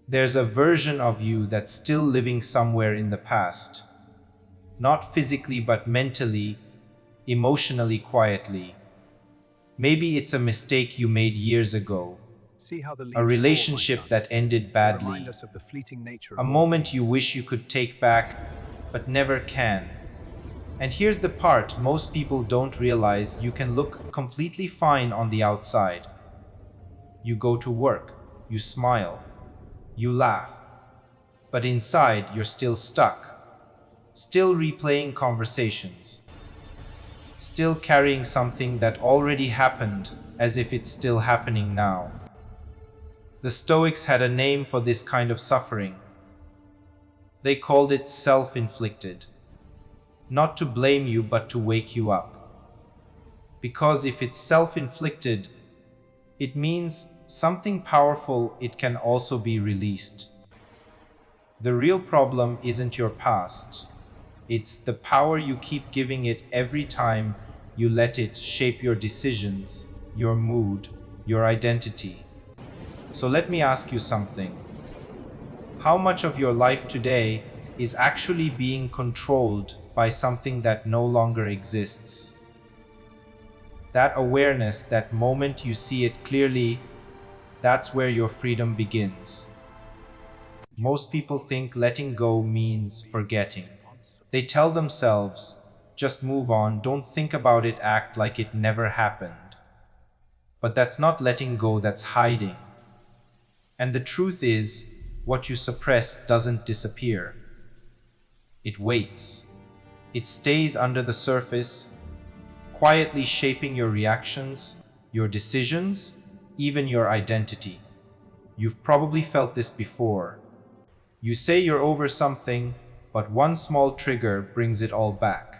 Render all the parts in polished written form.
There's a version of you that's still living somewhere in the past. Not physically, but mentally, emotionally, quietly. Maybe it's a mistake you made years ago, See how the a leaves fall, my relationship son. that ended They remind badly, us of the fleeting nature a of all moment you things. wish you could take back, but never can. And here's the part most people don't realize: you can look completely fine on the outside. You go to work, you smile, you laugh, but inside you're still stuck, still replaying conversations, still carrying something that already happened as if it's still happening now. The Stoics had a name for this kind of suffering. They called it self-inflicted. Not to blame you, but to wake you up. Because if it's self-inflicted, it means something powerful. It can also be released. The real problem isn't your past. It's the power you keep giving it every time you let it shape your decisions, your mood, your identity. So let me ask you something. How much of your life today is actually being controlled by something that no longer exists? That awareness, that moment you see it clearly, that's where your freedom begins. Most people think letting go means forgetting. They tell themselves, just move on, don't think about it, act like it never happened. But that's not letting go, that's hiding. And the truth is, what you suppress doesn't disappear. It waits. It stays under the surface, quietly shaping your reactions, your decisions, even your identity. You've probably felt this before. You say you're over something, but one small trigger brings it all back.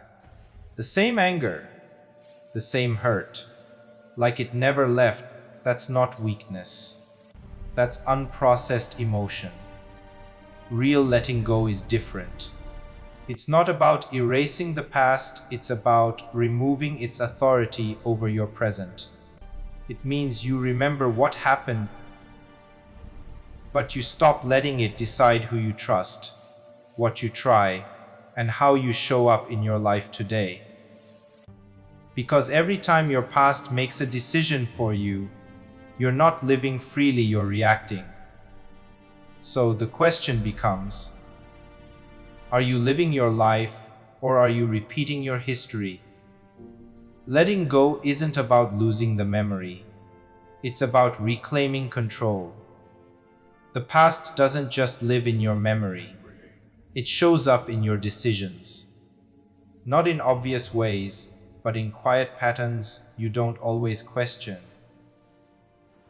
The same anger, the same hurt, like it never left. That's not weakness. That's unprocessed emotion. Real letting go is different. It's not about erasing the past, it's about removing its authority over your present. It means you remember what happened, but you stop letting it decide who you trust, what you try, and how you show up in your life today. Because every time your past makes a decision for you, you're not living freely, you're reacting. So the question becomes, are you living your life, or are you repeating your history? Letting go isn't about losing the memory. It's about reclaiming control. The past doesn't just live in your memory. It shows up in your decisions. Not in obvious ways, but in quiet patterns you don't always question.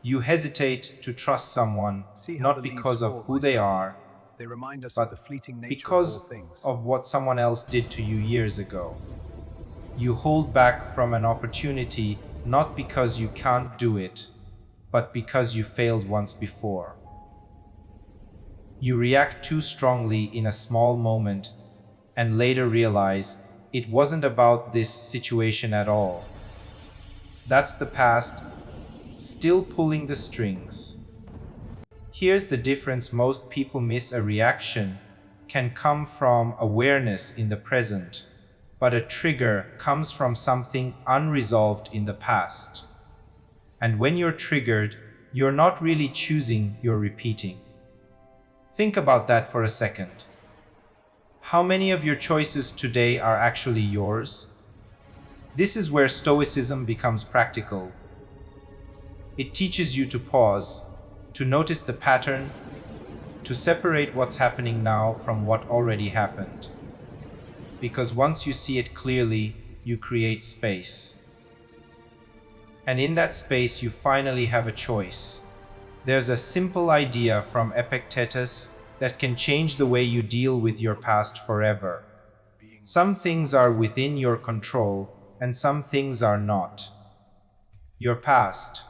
You hesitate to trust someone, See how the not leaves because of fall, my who they son. are, They remind us of the but fleeting nature of all because things. of what someone else did to you years ago. You hold back from an opportunity not because you can't do it, but because you failed once before. You react too strongly in a small moment and later realize it wasn't about this situation at all. That's the past, still pulling the strings. Here's the difference: most people miss a reaction can come from awareness in the present, but a trigger comes from something unresolved in the past. And when you're triggered, you're not really choosing, you're repeating. Think about that for a second. How many of your choices today are actually yours? This is where Stoicism becomes practical. It teaches you to pause, to notice the pattern, to separate what's happening now from what already happened. Because once you see it clearly, you create space. And in that space, you finally have a choice. There's a simple idea from Epictetus that can change the way you deal with your past forever. Some things are within your control, and some things are not. Your past,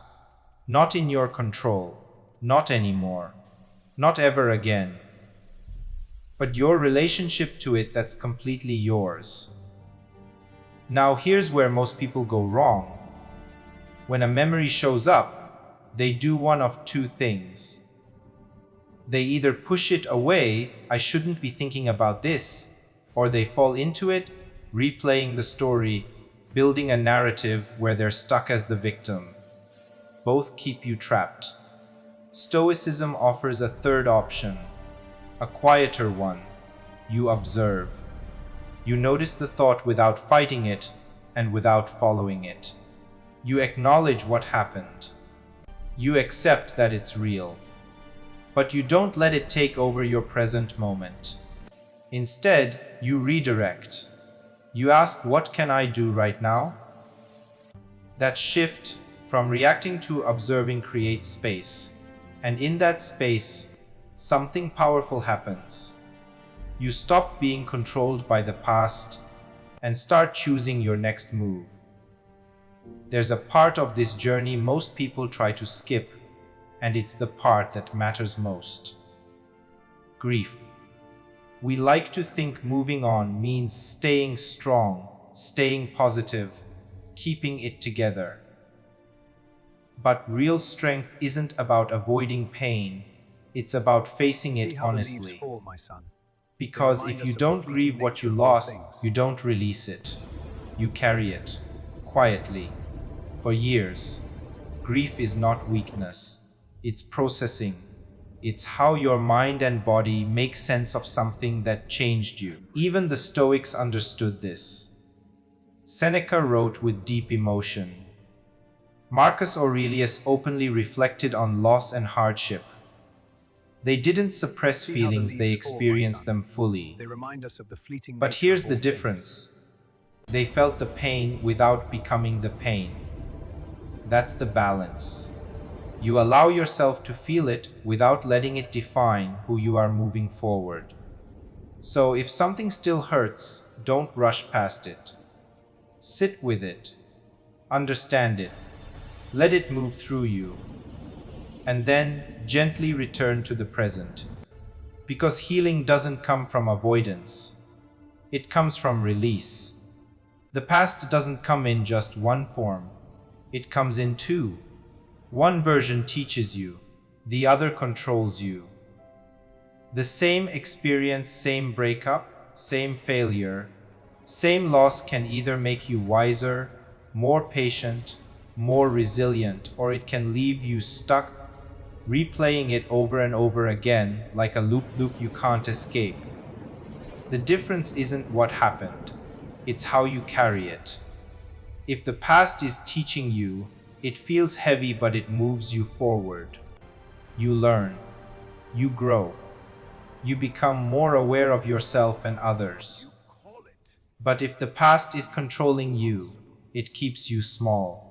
not in your control, not anymore, not ever again. But your relationship to it, that's completely yours. Now here's where most people go wrong. When a memory shows up, they do one of two things. They either push it away, I shouldn't be thinking about this, or they fall into it, replaying the story, building a narrative where they're stuck as the victim. Both keep you trapped. Stoicism offers a third option, a quieter one. You observe. You notice the thought without fighting it and without following it. You acknowledge what happened. You accept that it's real. But you don't let it take over your present moment. Instead, you redirect. You ask, what can I do right now? That shift from reacting to observing creates space. And in that space, something powerful happens. You stop being controlled by the past and start choosing your next move. There's a part of this journey most people try to skip, and it's the part that matters most. Grief. We like to think moving on means staying strong, staying positive, keeping it together. But real strength isn't about avoiding pain, it's about facing See it how the leaves honestly. fall, my son. Because remind if us you of the don't fleeting grieve what nature you of all lost, things. you don't release it. You carry it, quietly, for years. Grief is not weakness, it's processing. It's how your mind and body make sense of something that changed you. Even the Stoics understood this. Seneca wrote with deep emotion. Marcus Aurelius openly reflected on loss and hardship. They didn't suppress See how the feelings, they leaves fall, my experienced son. them fully. They remind us of the fleeting But nature here's of the all things. difference. They felt the pain without becoming the pain. That's the balance. You allow yourself to feel it without letting it define who you are moving forward. So if something still hurts, don't rush past it. Sit with it. Understand it. Let it move through you. And then gently return to the present. Because healing doesn't come from avoidance. It comes from release. The past doesn't come in just one form. It comes in two. One version teaches you, the other controls you. The same experience, same breakup, same failure, same loss can either make you wiser, more patient, more resilient, or it can leave you stuck, replaying it over and over again like a loop you can't escape. The difference isn't what happened, it's how you carry it. If the past is teaching you, it feels heavy but it moves you forward. You learn. You grow. You become more aware of yourself and others. But if the past is controlling you, it keeps you small.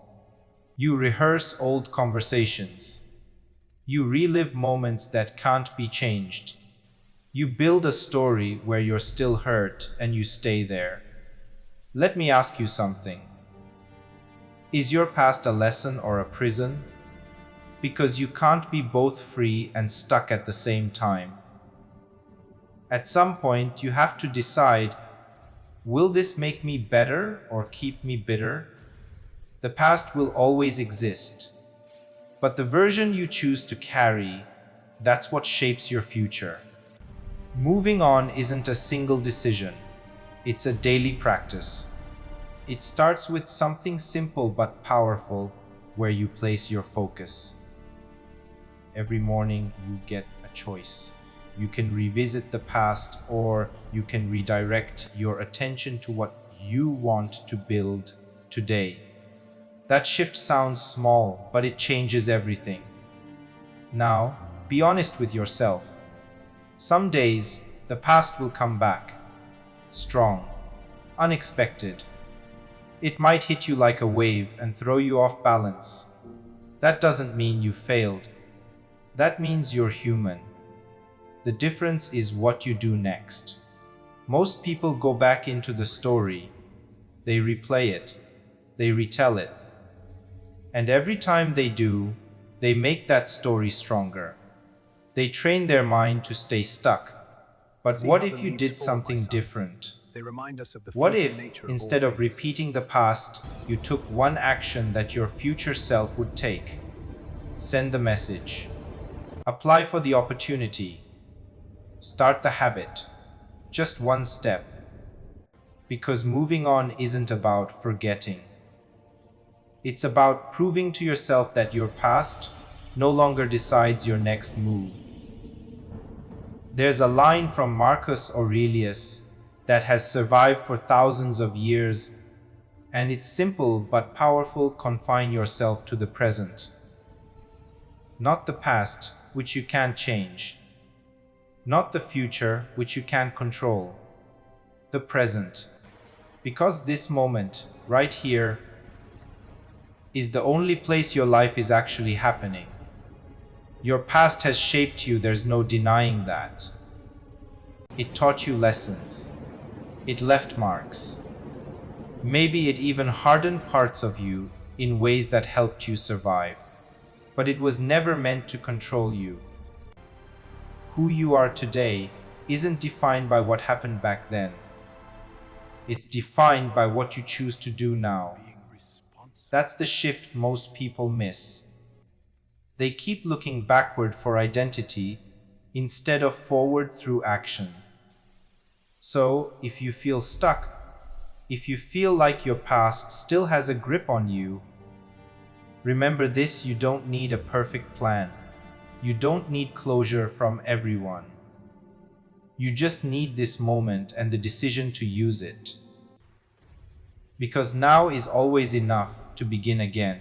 You rehearse old conversations. You relive moments that can't be changed. You build a story where you're still hurt and you stay there. Let me ask you something. Is your past a lesson or a prison? Because you can't be both free and stuck at the same time. At some point, you have to decide, will this make me better or keep me bitter? The past will always exist, but the version you choose to carry, that's what shapes your future. Moving on isn't a single decision, it's a daily practice. It starts with something simple but powerful, where you place your focus. Every morning you get a choice. You can revisit the past, or you can redirect your attention to what you want to build today. That shift sounds small, but it changes everything. Now, be honest with yourself. Some days, the past will come back. Strong. Unexpected. It might hit you like a wave and throw you off balance. That doesn't mean you failed. That means you're human. The difference is what you do next. Most people go back into the story. They replay it. They retell it. And every time they do, they make that story stronger. They train their mind to stay stuck. But See what how the if you leaves did fall, my something son. different? They remind us of the What fleeting if, nature of all instead of things. repeating the past, you took one action that your future self would take? Send the message. Apply for the opportunity. Start the habit. Just one step. Because moving on isn't about forgetting. It's about proving to yourself that your past no longer decides your next move. There's a line from Marcus Aurelius that has survived for thousands of years, and it's simple but powerful: confine yourself to the present. Not the past, which you can't change. Not the future, which you can't control. The present. Because this moment, right here, is the only place your life is actually happening. Your past has shaped you, there's no denying that. It taught you lessons. It left marks. Maybe it even hardened parts of you in ways that helped you survive. But it was never meant to control you. Who you are today isn't defined by what happened back then. It's defined by what you choose to do now. That's the shift most people miss. They keep looking backward for identity instead of forward through action. So, if you feel stuck, if you feel like your past still has a grip on you, remember this: you don't need a perfect plan. You don't need closure from everyone. You just need this moment and the decision to use it. Because now is always enough to begin again.